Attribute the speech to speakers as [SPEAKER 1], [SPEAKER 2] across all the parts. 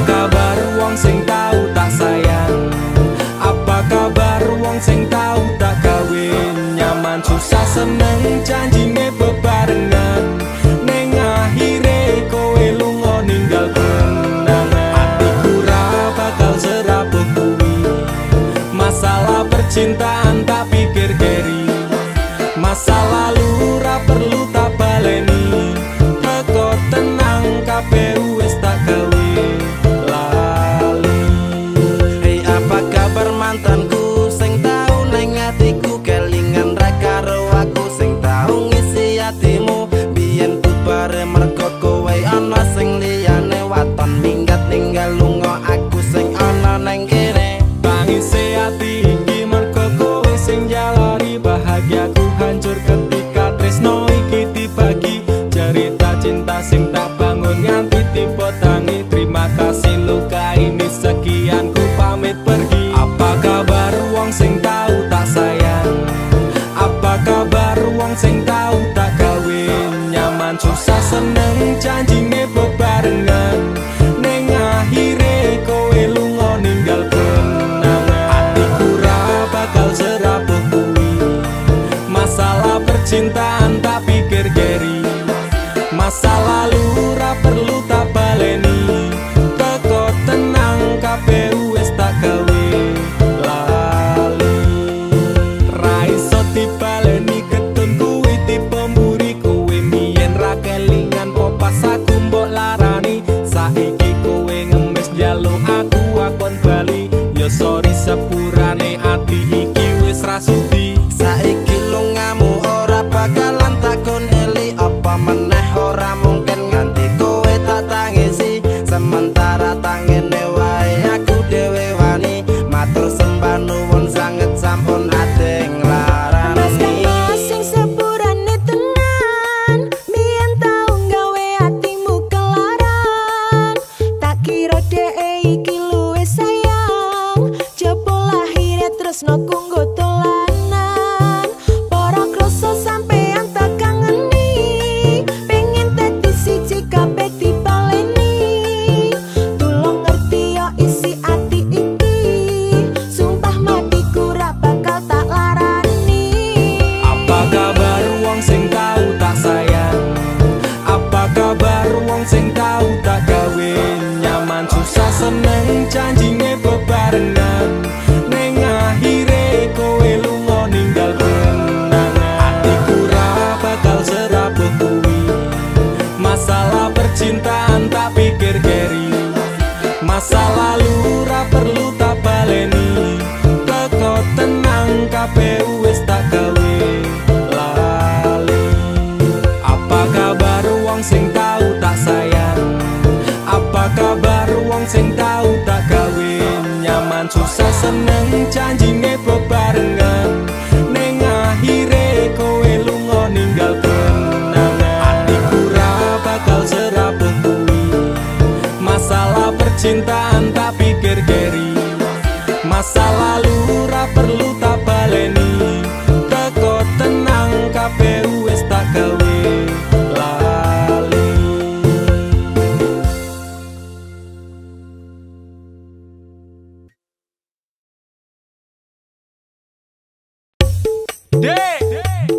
[SPEAKER 1] kabar wong sing tau tak sayang? Apa kabar wong sing tau tak gawe nyaman susah seneng janjine bebarengan ning akhire kowe lunga ninggal kenangan. Atiku ra bakal serapuh kuwi masalah percintaan tak pikir keri. Masa lalu ra perlu tak baleni teko tenang kabeh wis tak gawe lali.
[SPEAKER 2] Hei apa kabar mantanku sing tau nang atiku kelingan ra karo aku sing tau ngisi atimu biyen bubare mergo kowe ana sing liyane waton minggat ninggal lunga aku sing ana nang kene.
[SPEAKER 1] Tangise ati iki mergo kowe sing jalari bahagiaku hancur ketika tresno iki dibagi. Cerita cinta sing tak bangun nganti tiba tangi. Terima kasih luka ini sekian ku pamit pergi. Apa kabar wong sing tau tak sayang? Apa kabar wong sing tau tak gawe nyaman susah seneng janjine bebarengan ning akhire kowe lunga ninggal kenangan. Atiku ra bakal serapuh kuwi masalah percintaan tak pikir keri. Masa lalu ra perlu tak baleni teko tenang kabeh wis tak gawe lali. Ra iso dibaleni ketun kuwi tipe mburi kowe mien ra kelingan po pas aku mbok larani. Saiki kowe ngemis njaluk aku akon bali. Yo sorry sepurane ati iki wis ra sudi.
[SPEAKER 2] Saiki lungamu ora bakalan takon eli apa meneh ora mungkin nganti kowe tak tangisi. Sementara tangene wae aku dhewe wani matur sembah nuwun sanget sampun ate nglarani.
[SPEAKER 3] Mas sing sepurane tenan mien tau gawe atimu kelaran. Tak kira dhek iki luwih sayang jebul lahire tresno kanggo dolanan. Para krasa sampean tak kangeni pengen dadi siji kabeh dipaleni. Tulung ngerti yo isi ati iki sumpah matiku ra bakal tak larani.
[SPEAKER 1] Apa kabar wong sing tau tak sayang? Apa kabar wong sing tau tak gawe nyaman susah seneng janjine bebarengan ning akhire kowe lunga ninggal kenangan. Atiku ra bakal serapuh kuwi masalah percintaan tak pikir keri. Masa lalu ra perlu tak baleni teko tenang kabeh wis tak gawe lali. Apa kabar wong sing tau tak sayang? Apa kabar wong sing tau tak gawe nyaman susah seneng janjine bebarengan ning akhire kowe lunga ninggal kenangan. Atiku ra bakal serapuh kuwi masalah percintaan tak pikir keri. Masa lalu ra perlu tak baleni teko tenang kabeh wis tak gawe lali. Dek,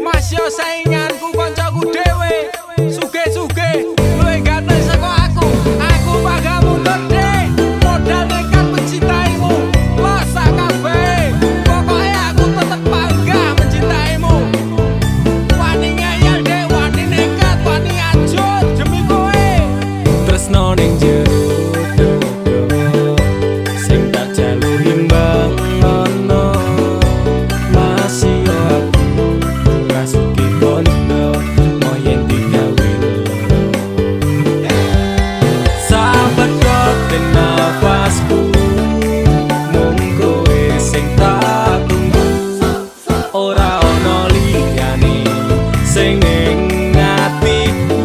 [SPEAKER 1] Mas yo sainganku kancaku dhewe. Suge-suge luwih ganteng saka aku. Aku bakal mundur dek. Modal nekat mencintaimu. Losa kabeh. Pokoke aku tetep bangga mencintaimu. Wani ngeyel dek, wani nekat, wani ajur demi kowe. Tresno ning jero sing tak jaluk imbang ono. Masih yo aku rasuki kono moyen digawe loro. Sahabat kote nafasku mung kowe sing tak tunggu. Ora ono liyane sing ning atiku.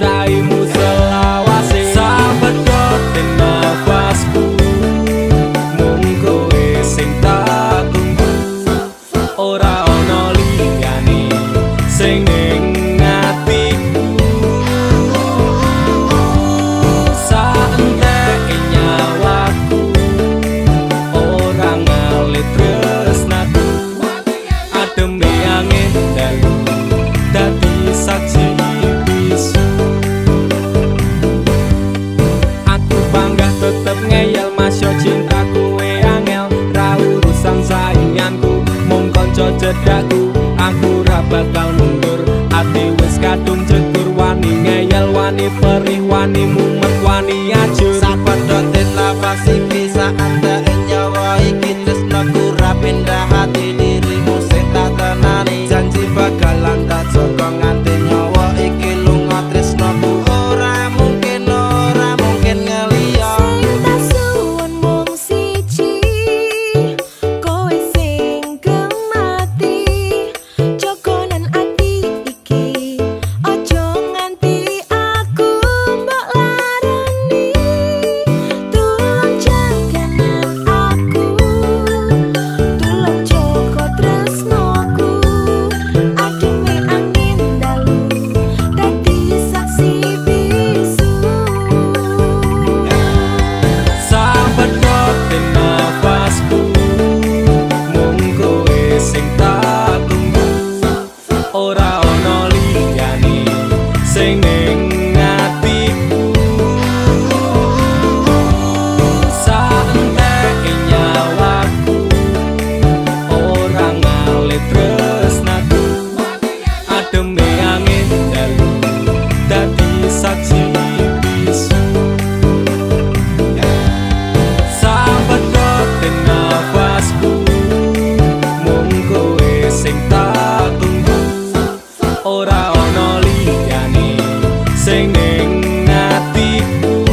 [SPEAKER 1] cintaimu selawase. Sabedote nafasku mung kowe sing tak tunggu. Ora ono liyane sing ning atiku. Saenteke nyawaku ora ngalit tresnaku. Ademe angin dalu dadi saksi bisu. Aku bangga tetep ngeyel masya cintaku we angel. Ra urusan sainganku mung kanca cedhakku. Aku ra bakal mundur, ati wis kadung jegur. Wani ngeyel, wani perih, wani mumet, wani ajur.
[SPEAKER 2] Sabedote nafas iki saanteke nyawa iki tresnaku ra pindah hati dirimu sing tak tenani. Janji bakalan tak jaga nganti nyawa iki lunga tresnaku. Ora mungkin ngeliya.
[SPEAKER 3] Sing tak suwun mung siji, kowe sing gemati. Jogonan ati iki, ojo nganti aku mbok larani. Tulung jaganan aku, tulung jaga tresnaku. Ademe angin dalu dadi saksi bisu.
[SPEAKER 1] Sabedote nafasku mung kowe sing tak tunggu. Ora ono liyane sing ning atiku. Saenteke nyawaku ora ngalit tresnaku. Ademe angin dalu dadi saksi bisu. Sabedote nafasku mung kowe sing tak tunggu. Ora ono liyane sing ning atiku.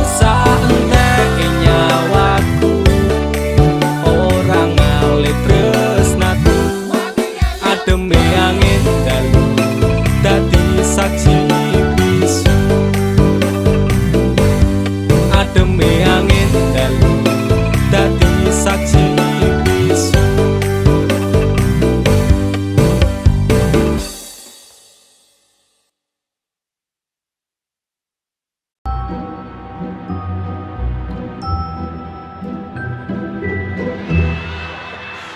[SPEAKER 1] Saenteke nyawaku ora ngalit tresnaku. Ademe angin dalu dadi saksi bisu. Ademe angin dalu dadi saksi bisu.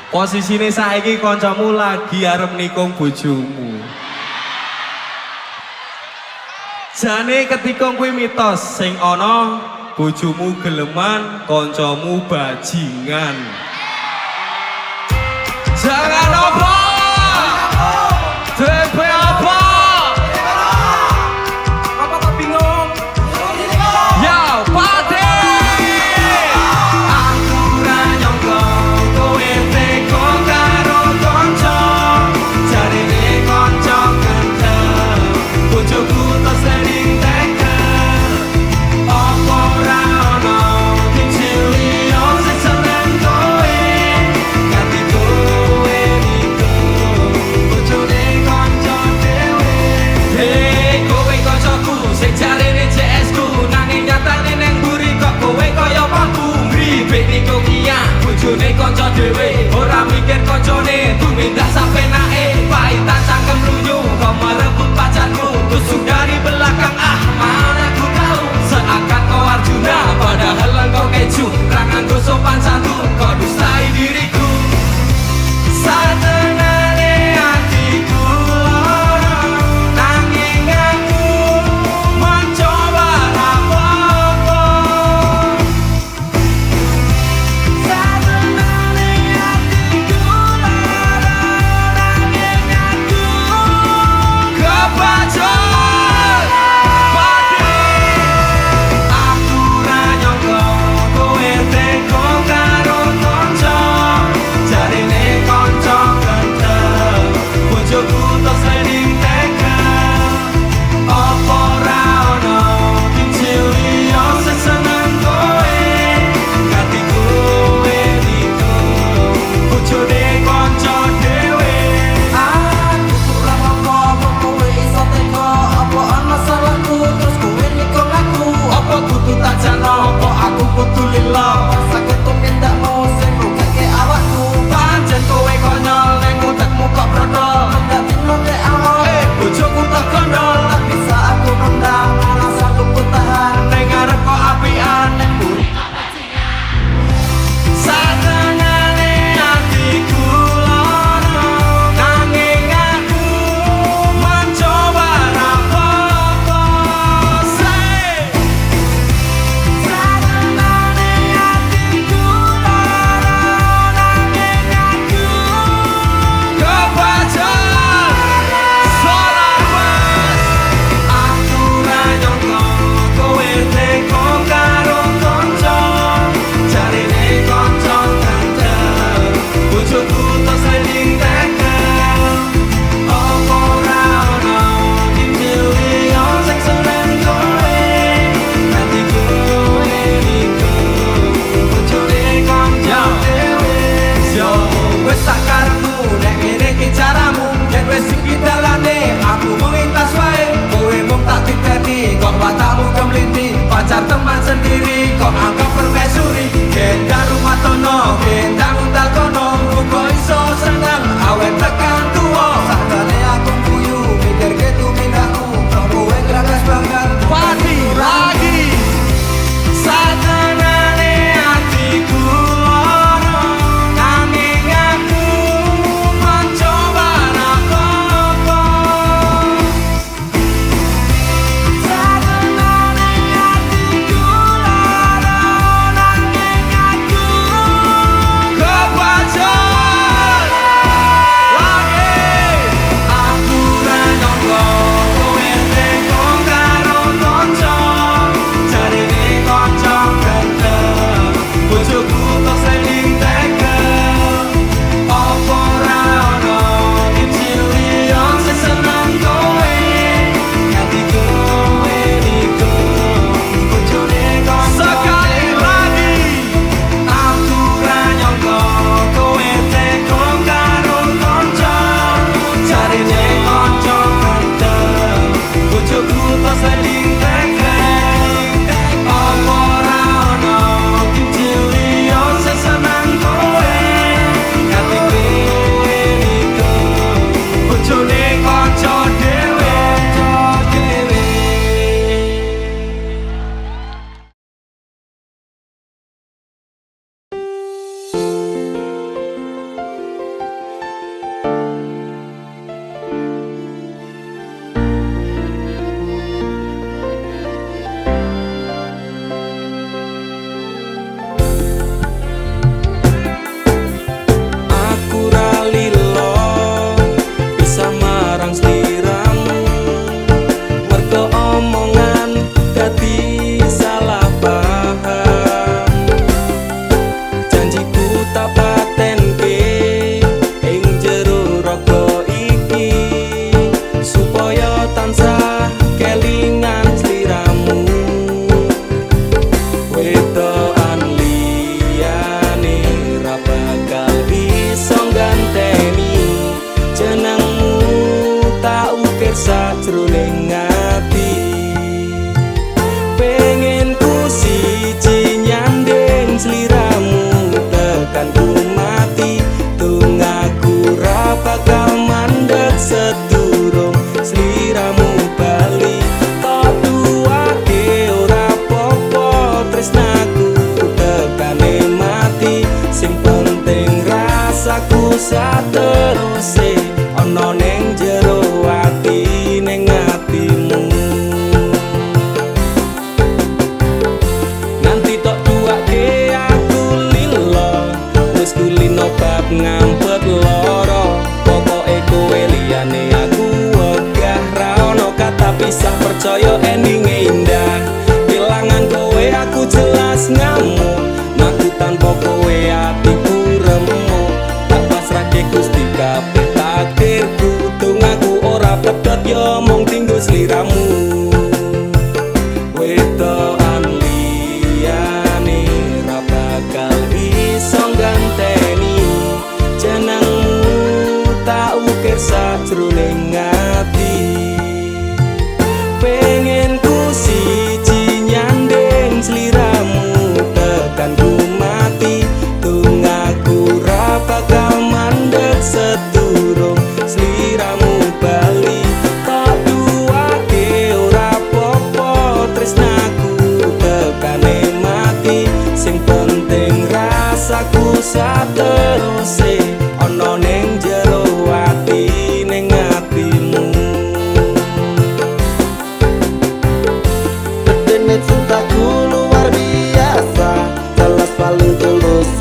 [SPEAKER 1] Posisine saiki kancamu lagi arep nikung bojomu. Jane ketika kuwi mitos sing ana bojomu geleman, kancamu bajingan. Jangan apa? DP apa? Apa kok bingung? Ya, Pade. Aku ra nyangka kowe teko karo kanca. Jarine kanca kendel, bojoku tak sering tekel. Apa ora ono kecil liya sing seneng kowe. Nganti kowe niku bojone kanca dhewe. Hei kowe kancaku sing jarine CS ku, nanging nyatane neng mburi kok kowe kaya paku. Mribek niku kiya bojone kanca dhewe. Ora mikir kancane tumindak sapenake. Paitan cangkem lunyu kok merebut pacarmu. Tusuk dari belakang mana ku tahu. Seakan kau Arjuna padahal engkau keju. Rangan ku sopan santun kau dustai diriku. Satenane hatiku lara, nanging aku mencoba apa-apa. Satenane hatiku lara, sajroning ati. Pengen ku siji nyanding sliramu tekan ku mati. Tunggaku ra bakal mandeg sedurung sliramu bali. Tok duwake ora popo tresnaku tekane mati. Sing penting rasaku sateruse ana ning jero ati ning atimu. Nanti tok duwake aku lilo wis kulino bab ngampet loro. Pokoke kowe liyane aku wegah ra ono kata pisah percaya endinge indah. Kelangan kowe aku jelas ngamuk aku tanpa kowe atiku remuk. Tak pasrahke Gusti kabeh takdirku. Tunggaku ora pedhot yo mung tinggo sliramu. Wetokan liyane ra bakal iso ganteni jenengmu tak ukir sajroning ati. Pengen ku siji nyanding sliramu tekan ku mati. Tunggaku ra bakal mandeg sedurung sliramu bali. Tak duwake ora popo tresnaku tekane mati. Sing penting rasaku sateruse ana ning jero ati ning atimu.
[SPEAKER 2] Dene cintaku luar biasa, jelas paling tulus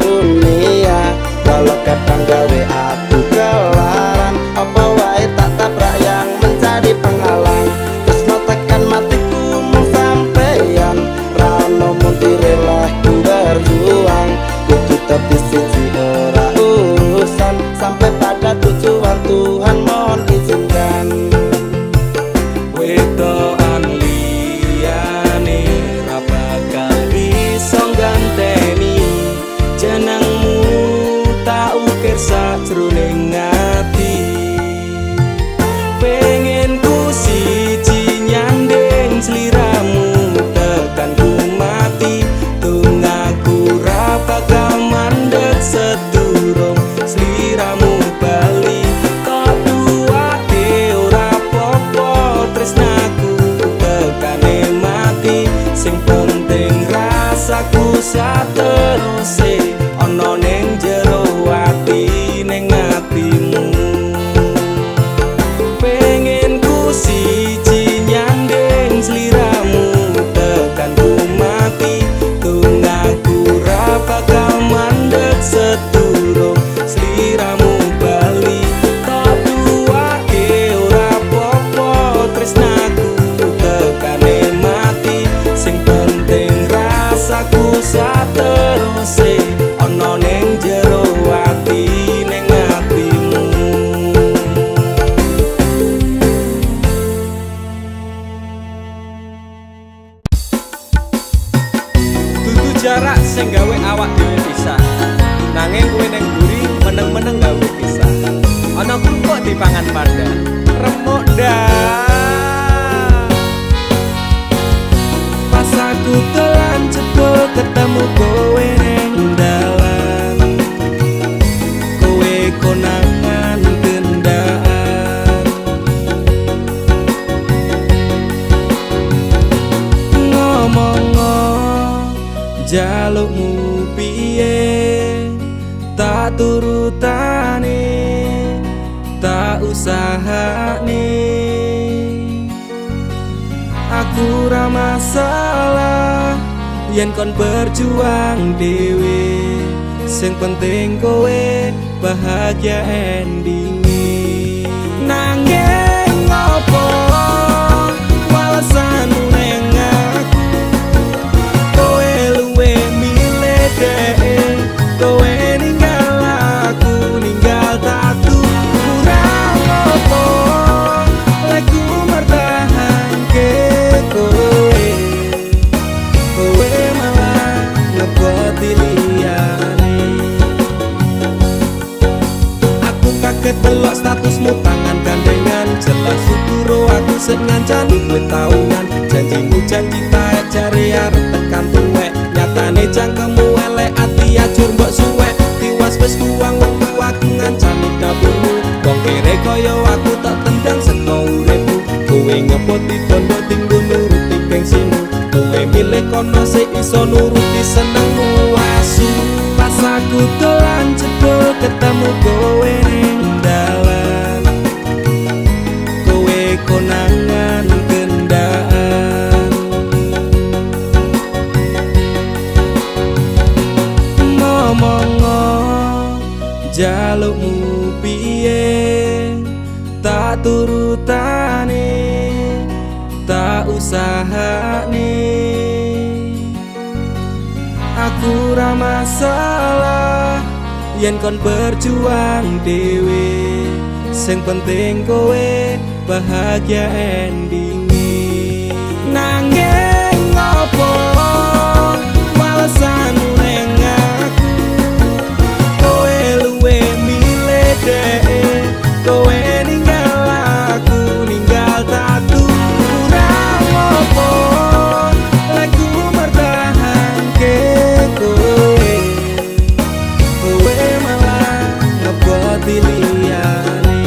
[SPEAKER 2] dunia. Kalau kadang gawe aku kelaran, apa wae tak tabrak yang menjadi penghalang. Terus no tekan matiku mung sampeyan, rano mun direleh ku berjuang. Kudu tepi siji ora urusan, sampai pada tujuan Tuhan mohon izinkan.
[SPEAKER 1] Wetokan liyane ra bakal iso ganteni jenengmu tak ukir sajroning ati. Pengen ku siji nyanding sliramu tekan ku mati. Tunggaku ra bakal mandeg sedurung sliramu bali. Tok duwake ora popo tresnaku tekane mati. Sing penting rasaku sateruse ana ning jero ati ning atimu. Pengen ku siji nyanding sliramu tekan ku mati. Tunggaku ra bakal mandeg sedurung sliramu bali. Tok duwake ora popo tresnaku tekane mati. Sing penting rasaku sateruse ana ning jero ati ning atimu. Dudu jarak sing gawe awak dhewe pisah, nanging kowe ning mburi meneng-meneng gawe pisah. Ana kok dipangan panda remuk dah. Pas aku telan jebul ketemu kowe ning dalan, kowe konangan gendaan. Ngomong jalukmu piye tak turutane tak usahane. Aku ra masalah yen kon berjuang dhewe. Sing penting kowe bahagia endinge. Nanging ngopo walesanmu ning aku. Kowe luwe milih dhek, kowe ninggal aku ninggal tatu. Kurang ngopo lek ku mertahanke kowe. Kowe malah ngeboti liyane. Aku kaget delok statusmu tangan gandengan, jelas suku sik ngancani kowe taungan. Janjimu janji taek jare arep tekan tuwek, nyatane cangkemmu elek ati ajur mbok suwek. Tiwas wis kuwang wektu aku ngancani dapurmu, wong kere kaya aku tak tendang seka uripmu. Kowe ngepoti bondo tinggo nuruti gengsimu, kowe milih kono sik iso nuruti senengmu. Asu pas aku dolan jebul ketemu kowe ning dalan, kowe konangan kendaan. Ngomong jalukmu piye tak turutane, tak usahane. Aku ra masalah yen kon berjuang dhewe, sing penting kowe bahagia endinge. Nanging ngopo walesanmu ning aku, kowe luwe milih dhewe, kowe ninggal aku ninggal tatu. Kurang opo lek ku mertahanke kowe, kowe malah ngeboti liyane.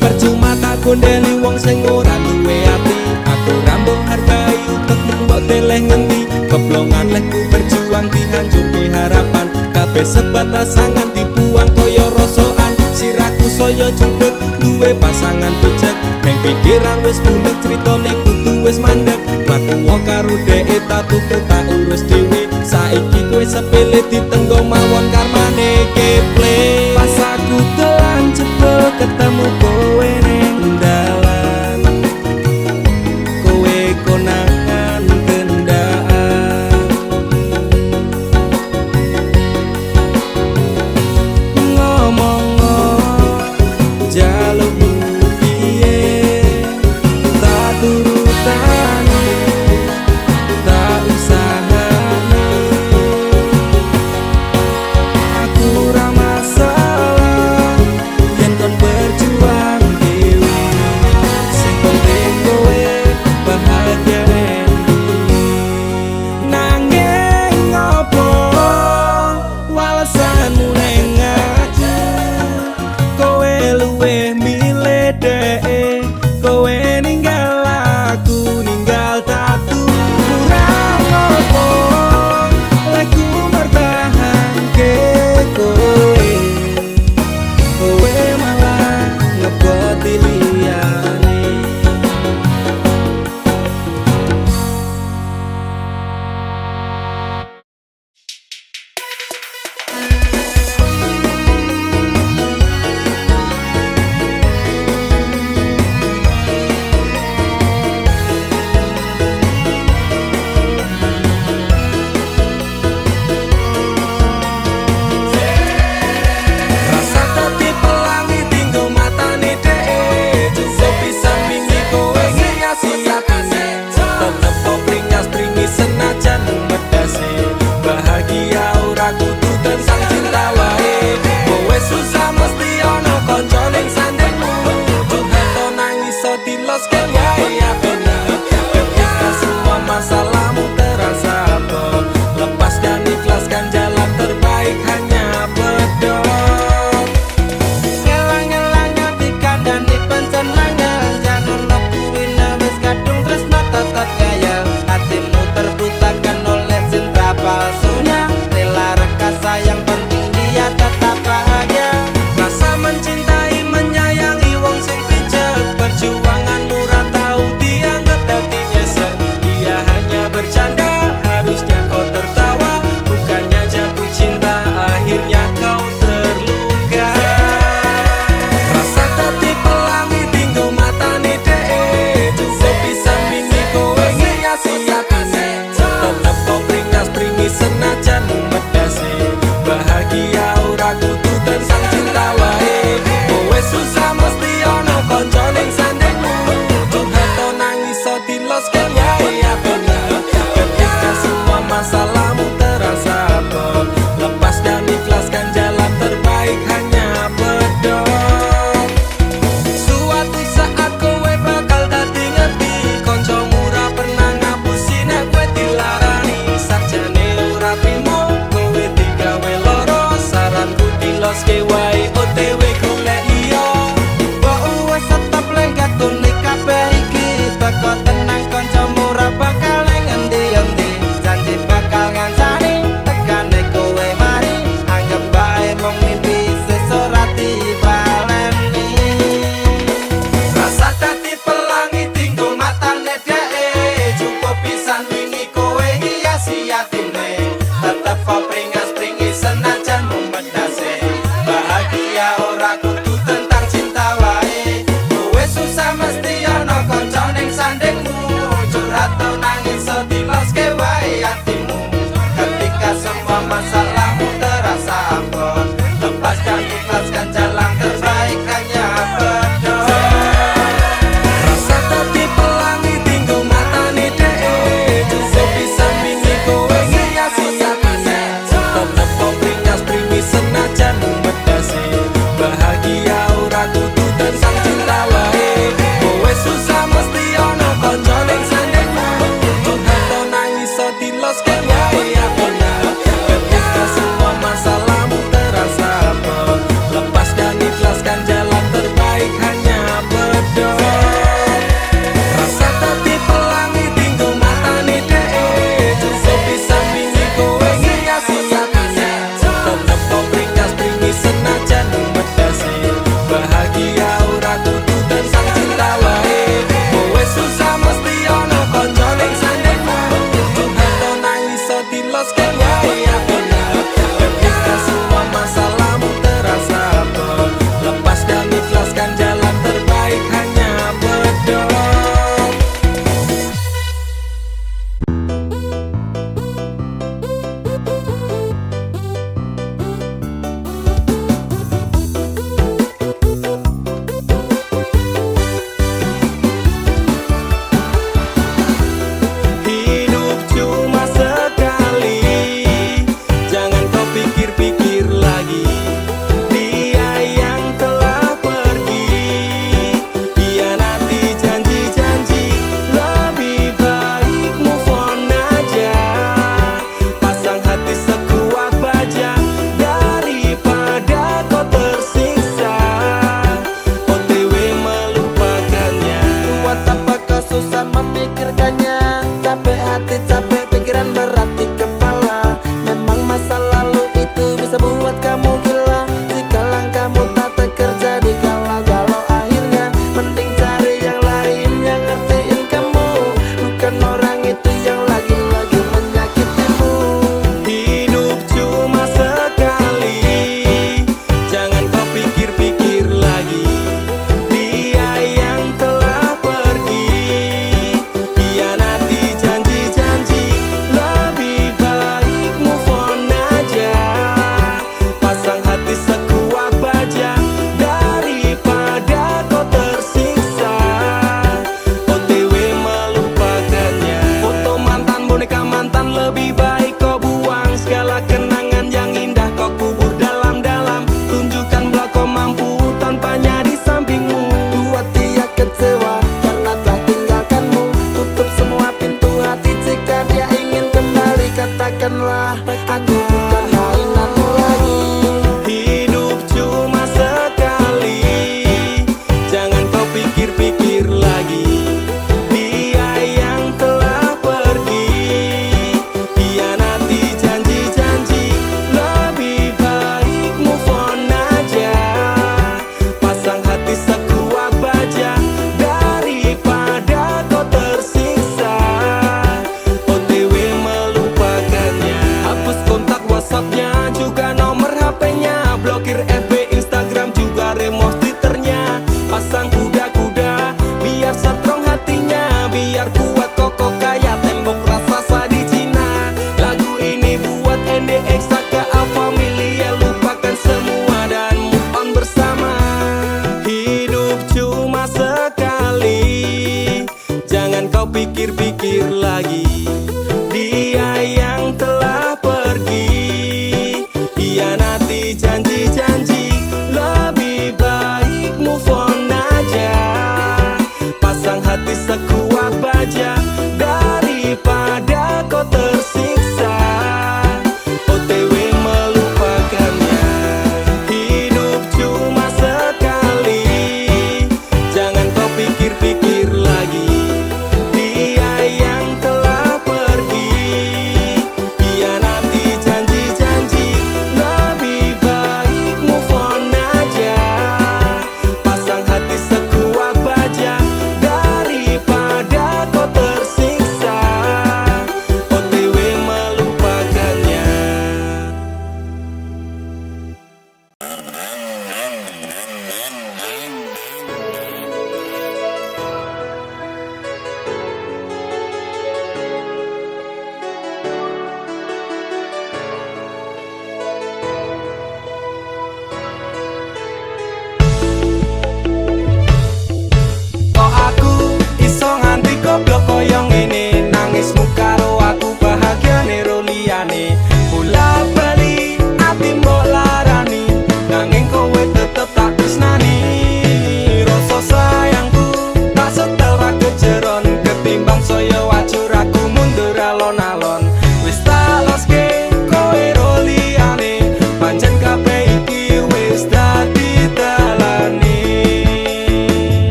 [SPEAKER 1] Percuma tak gondeli wong sing ora duwe ati, aku ra mbok hargai utekmu mbok deleh ngendi. Keblongan lek ku berjuang dihancurke harapan, kabeh sebatas angan dibuang kaya rosokan. Sirahku saya judeg duwe pasangan picek, neng pikiran wis bunek critane kudu wis mandek. Mlaku karo dhek tatuku tak urus dhewe, saiki kowe sepele ditenggo mawon karmane keple. Pas aku dolan jebul ketemu kowe ning dalan, kowe konangan kendaan. Ngomong jalukmu piye tak turutane, tak usahane.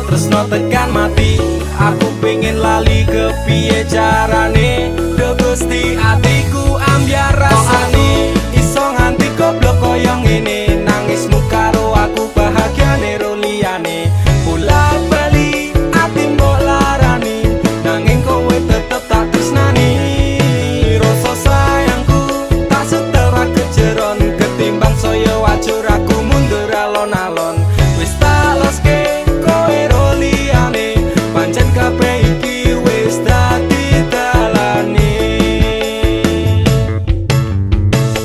[SPEAKER 1] tresno tekan mati. Aku pengen lali kepiye carane, do Gusti atiku ambyar rasane. Iso nganti goblok koyo ngene, nangismu karo aku bahagiane ro liyane. Bola bali ati mbok larani, nanging kowe tetep tak tresnani. Rasa sayangku tak setera kejeron, ketimbang saya wajur aku mundur alon-alon. Wis tak loske kowe ro liyane, pancen kabeh iki wis dadi dalane.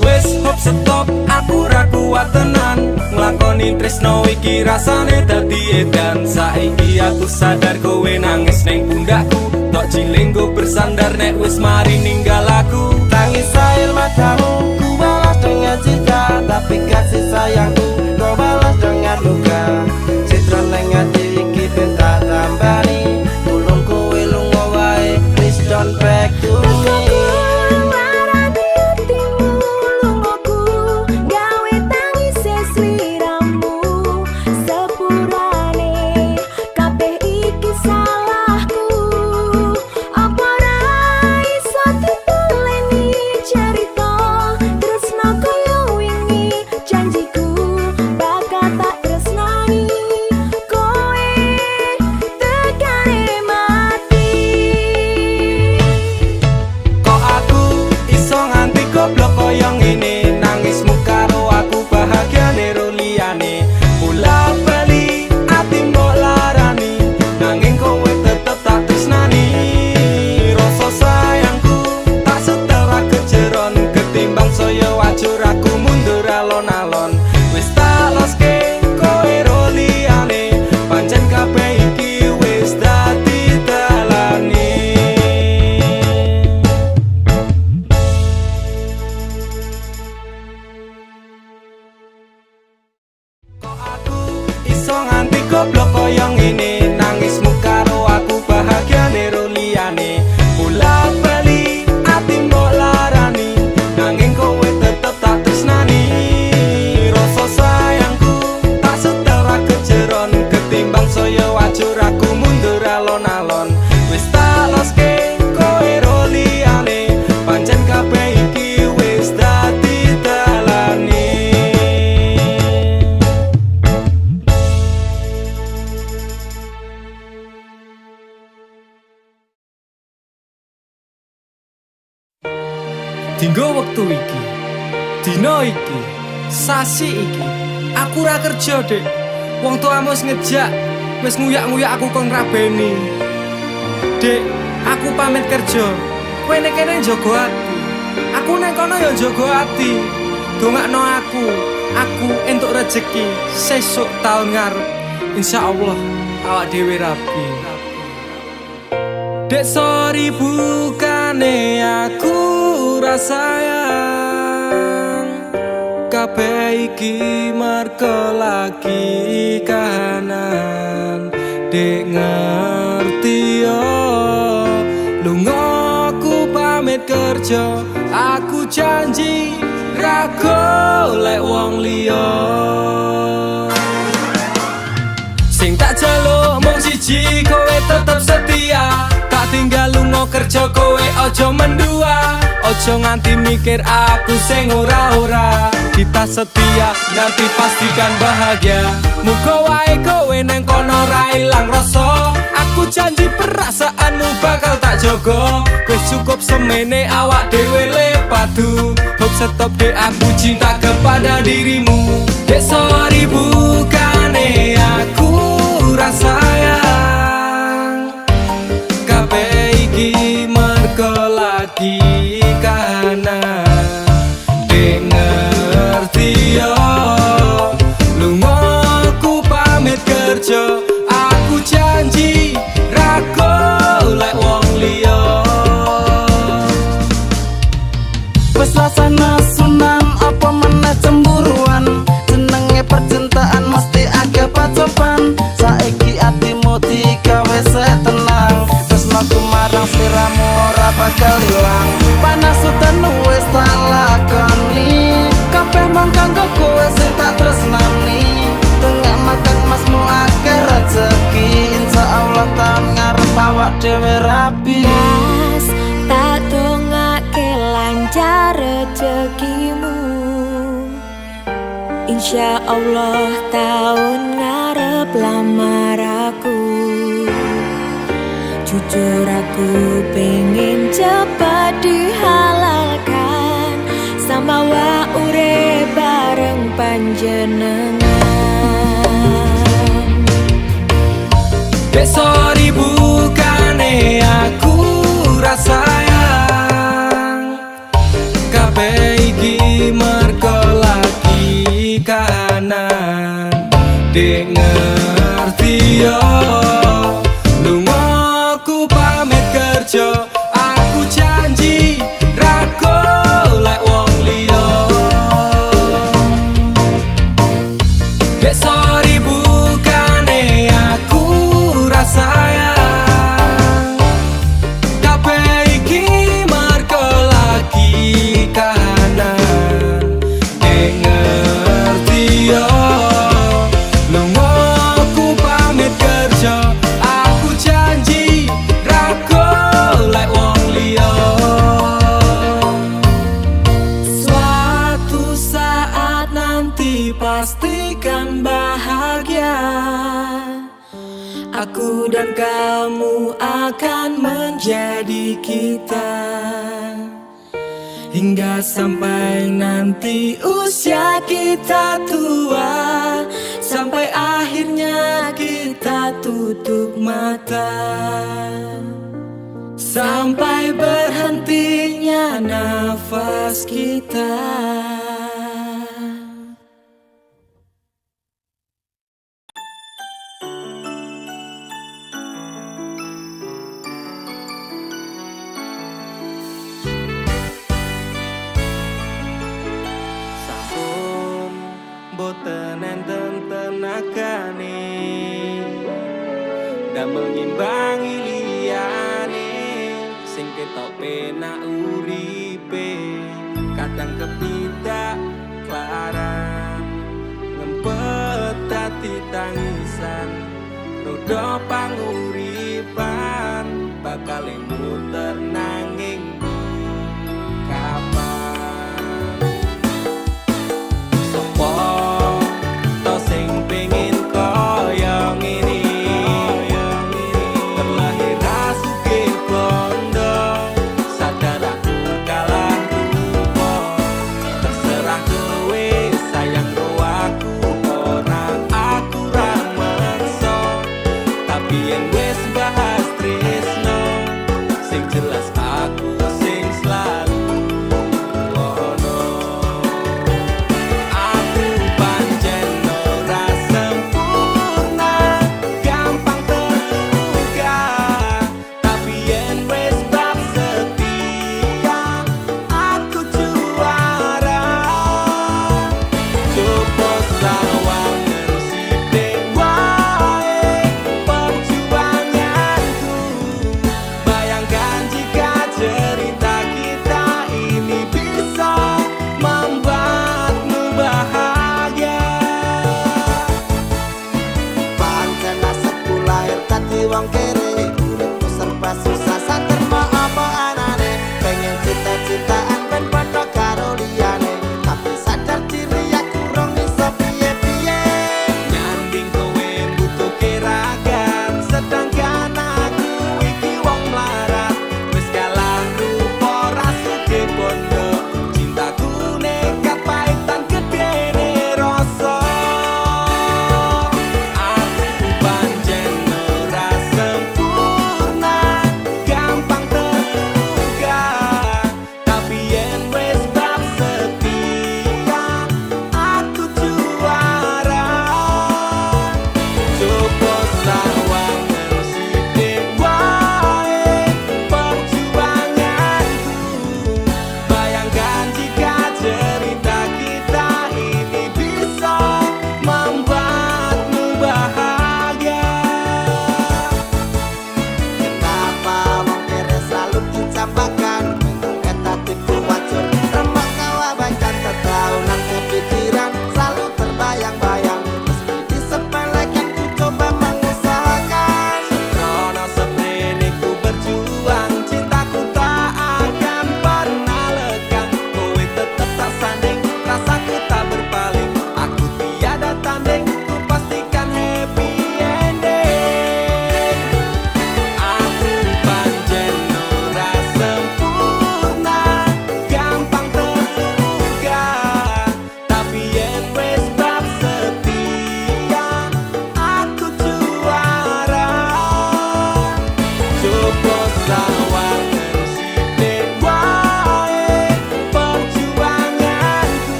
[SPEAKER 1] Wis hop stop, aku ra kuat tenan nglakoni tresno iki, rasane dadi edan. Saiki aku sadar kowe nangis ning pundakku, tok cilenggo bersandar nek wis mari ninggal aku.
[SPEAKER 2] Tangis air matamu ku balas dengan cinta, tapi kasih sayangku kau balas dengan luka. Citra nang ati iki ben tak tambani, tulung kowe lunga wae, please don't back to me.
[SPEAKER 1] Goblok koyo ngene, nangismu karo aku bahagiane ro liyane. Bola bali ati mbok larani, nanging kowe tetep tak tresnani. Rasa sayangku tak setera kejeron, ketimbang saya wajur aku mundur alon-alon. Wis tak loske kowe ro liyane, pancen kabeh iki wis dadi dalane. Iso nganti goblok koyo ngene, nangismu karo aku bahagiane ro liyane. Bola bali ati mbok larani, nanging kowe tetep tak tresnani. Rasa sayangku tak setera kejeron, ketimbang saya wajur aku mundur alon-alon. Wis tak loske kowe ro liyane, pancen kabeh iki wis dadi dalane. Dinggo wektu iki, dina iki, sasi iki, aku ra kerja, Dek. Wong tuamu wis ngejak, wis nguyak-nguyak aku kon rabeni. Dek, aku pamit kerja. Kowe nek kene njaga ati. Aku nek kono ya njaga ati. Dongakno aku entuk rezeki sesuk taun ngarep. Insyaallah awak dhewe rapi. Dek sorry bukane aku ra sayang, kabeh iki merga lagi kahanan. Dek ngerti yo, lunga aku pamit kerja, aku janji ra golek wong liya. Sing tak jaluk mung siji, kowe tetep setia. Tak tinggal lunga kerja kowe ojo mendua, ojo nganti mikir aku sing ora-ora. Kita setia nanti pastikan bahagia, muga wae kowe neng kono ra ilang rasa. Aku janji perasaanmu bakal tak jogo, wis cukup semene awak dhewe le padu. Hop stop dek, aku cinta kepada dirimu. Dek sorry bukane aku ra sayang, kabeh iki merga lagi kahanan. Dek ngerti yo, lunga aku pamit kerja, aku janji ra golek wong liya.
[SPEAKER 2] Wes rasane sunan apa meneh cemburuan, jenenge percintaan mesti agak pacoban. Saiki atimu digawe tenang, tresnaku marang sliramu ora bakal ilang. Panas udan wis tak lakoni, kabeh mung kanggo kowe sing tak tresnani. Tengah makan masmu akeh rezeki. awak dhewe rapi.
[SPEAKER 3] Mas, tak dongake lancar rezekimu. Insya Allah tahun ngarep lamar aku. Jujur aku pengen cepat dihalalkan, sama wa urip bareng panjenengan.
[SPEAKER 1] Sorry bukane aku rasayang, kabeh iki merko lagi kanan. Dek ngerti yo, lunga aku pamit kerja, aku janji ra golek wong liya. Dek sorry bukane aku rasayang, kabeh iki merko lagi kahanan. Dek ngerti yo, lunga aku pamit kerja, aku janji ra golek wong liya. Suatu saat nanti pastikan bahagia, aku dan kamu akan menjadi kita, hingga sampai nanti usia kita tua, sampai akhirnya kita tutup mata, sampai berhentinya nafas kita.
[SPEAKER 2] Sampun boten enten tenagane,
[SPEAKER 1] Damel ngimbangi liyane, sing ketok penak uripe, kadang kepidak klaran, ngempet dadi tangisan, roda panguripan, bakal muter nanging kapan. Sopo to sing pengin kaya ngene, terlahir sugih bondo, sadar aku kalah rupa. Terserah kowe sayang ro aku, ora aku ra meksa, tapi yen wis bahas tresno, sing jelas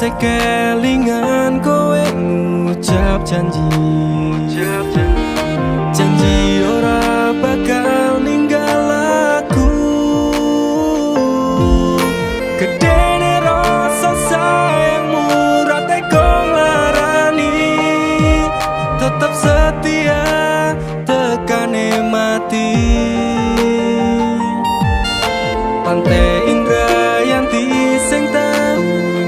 [SPEAKER 1] sekelingan kowe ngucap janji janji ora bakal ninggal aku. Gedene rasa sayangmu ra tega nglarani, tetep setia tekane mati. Pantai Indrayanti sing tau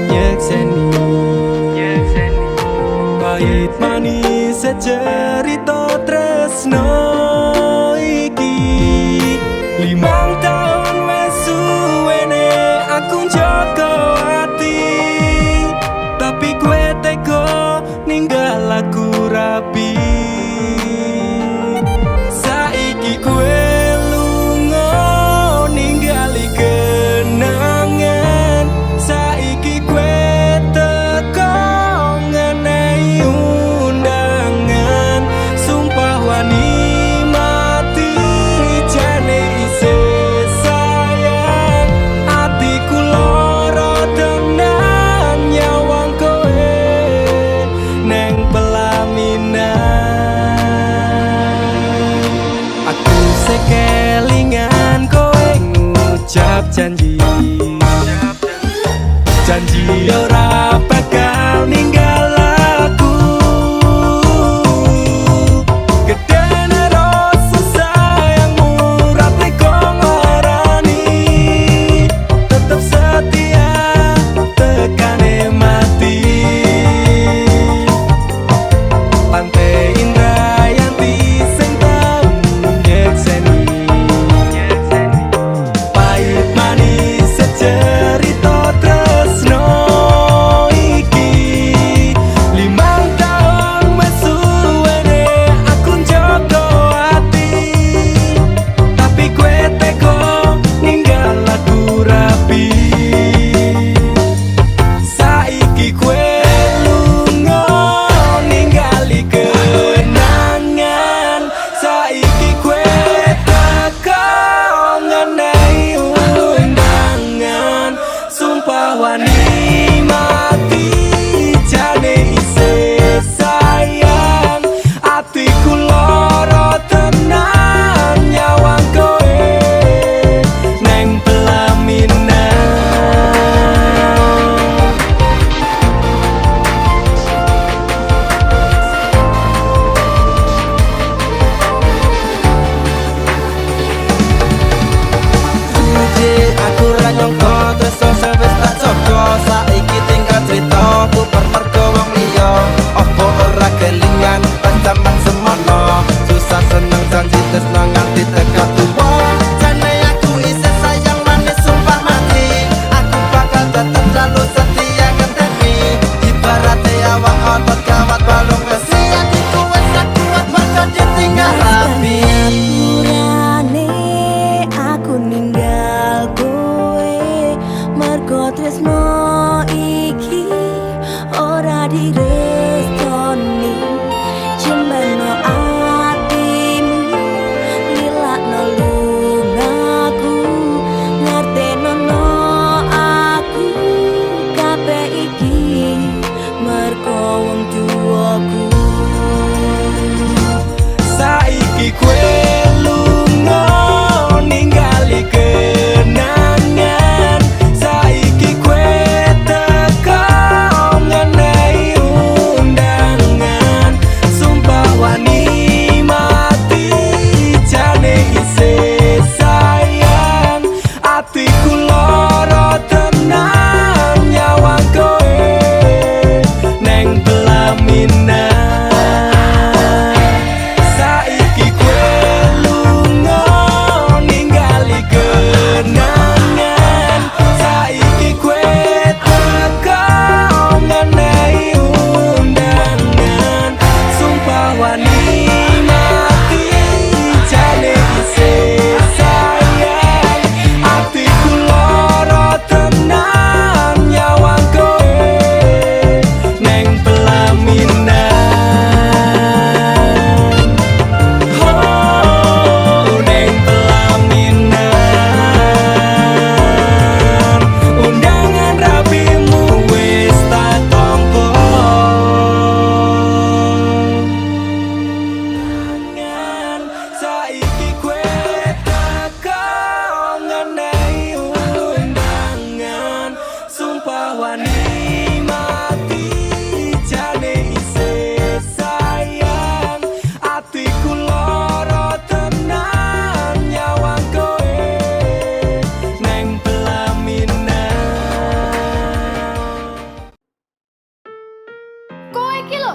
[SPEAKER 1] nyekseni pahit manis secerita tresno iki. 5 tahun wes suwene aku njaga ati, tapi kowe tega ninggal aku rapi. Saiki kowe lunga ninggali kenangan, saiki kowe teko ngenehi undangan. Sumpah wani mati jane isih sayang, atiku lara tenan nyawang kowe neng pelaminan. Aku sekelingan kowe ngucap janji janji ora bakal ninggal aku. Gedene rasa sayangmu ra tega nglarani, tetep setia tekane mati. Pantai Indrayanti sing tau nyekseni pahit manis secerita tresno iki. 5 tahun wes suwene aku njaga ati, tapi kowe tega ninggal aku rapi. Saiki kowe lunga ninggali kenangan, saiki kowe teka ngenehi undangan. Sumpah wani mati jane isih sayang, atiku lara tenan nyawang kowe neng pelaminan.
[SPEAKER 2] Aku ra nyangka tresno sing wis tak jaga, saiki tinggal critaku permergo wong liya. Apa ora kelingan pas jaman semono, susah seneng janji tresno nganti tekan tuwa. Jane aku isih sayang manis sumpah mati, aku bakal tetep selalu setia ngenteni. Ibarate awak otot gawat balung besi, hatiku wis ra kuat mergo ditinggal rapi.
[SPEAKER 3] Aturane aku ninggal kowe mergo tresno iki ora direstoni. Jembeno atimu lilakno lungaku, ngertenono aku kabeh iki mergo wong tuaku.
[SPEAKER 1] Saiki kowe lunga ninggali kenangan, saiki kowe teka ngenehi undangan. Sumpah wani mati jane isih sayang, atiku lara tenan nyawang kowe neng pelaminan.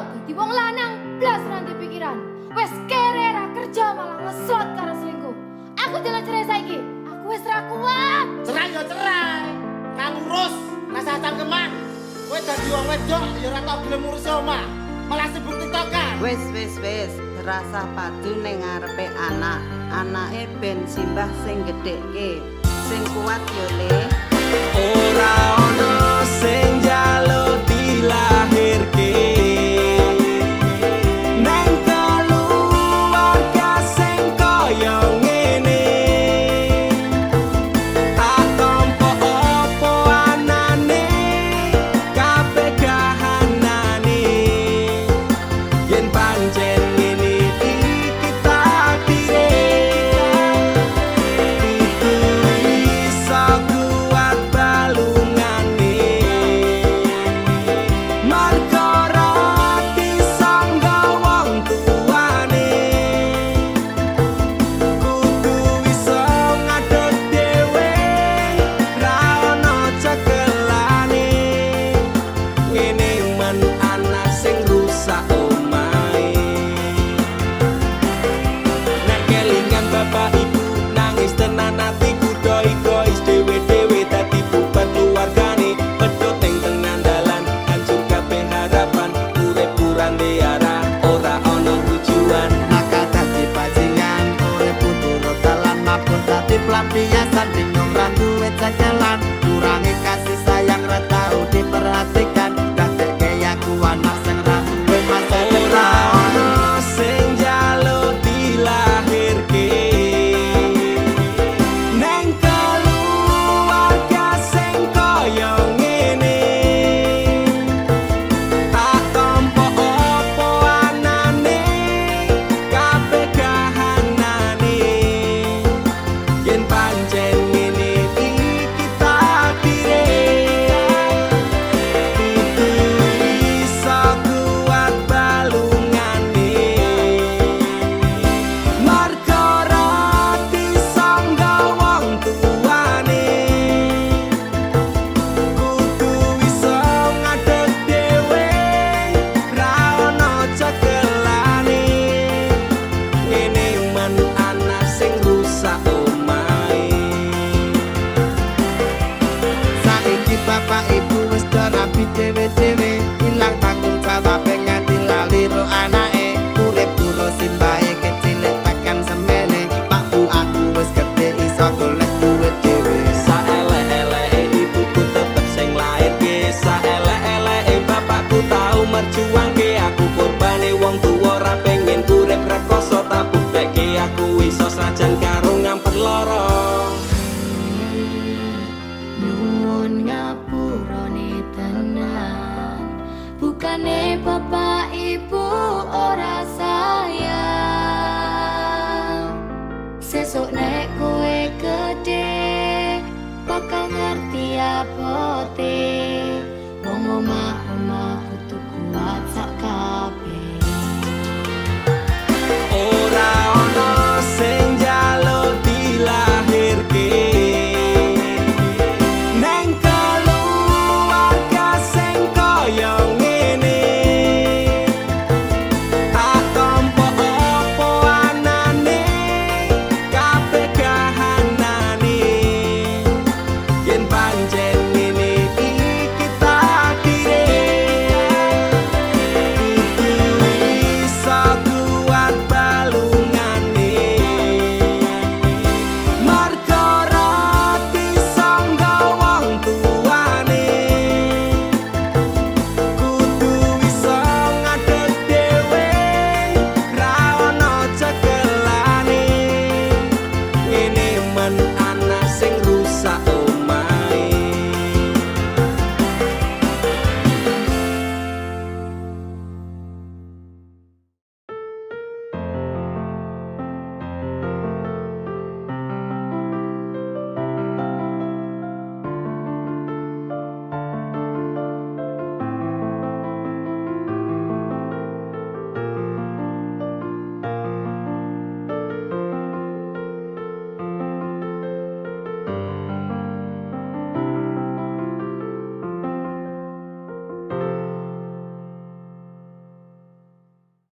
[SPEAKER 4] dadi wong lanang blas ranti pikiran. Wes kere ra kerja malah ngeslot karo selingkuh. Aku jalan cerai saiki. Aku wes ra kuat.
[SPEAKER 5] Cerai ya cerai. Ra ngurus, rasa cangkeman. Kowe dadi wong wedok ya ora tau gelem ngurus omah. Malah sibuk tiktokan.
[SPEAKER 6] Wis, rasa padu ning ngarepe anak. Anake ben simbah sing gedhekke. Sing kuat yo Le.
[SPEAKER 2] Ora ono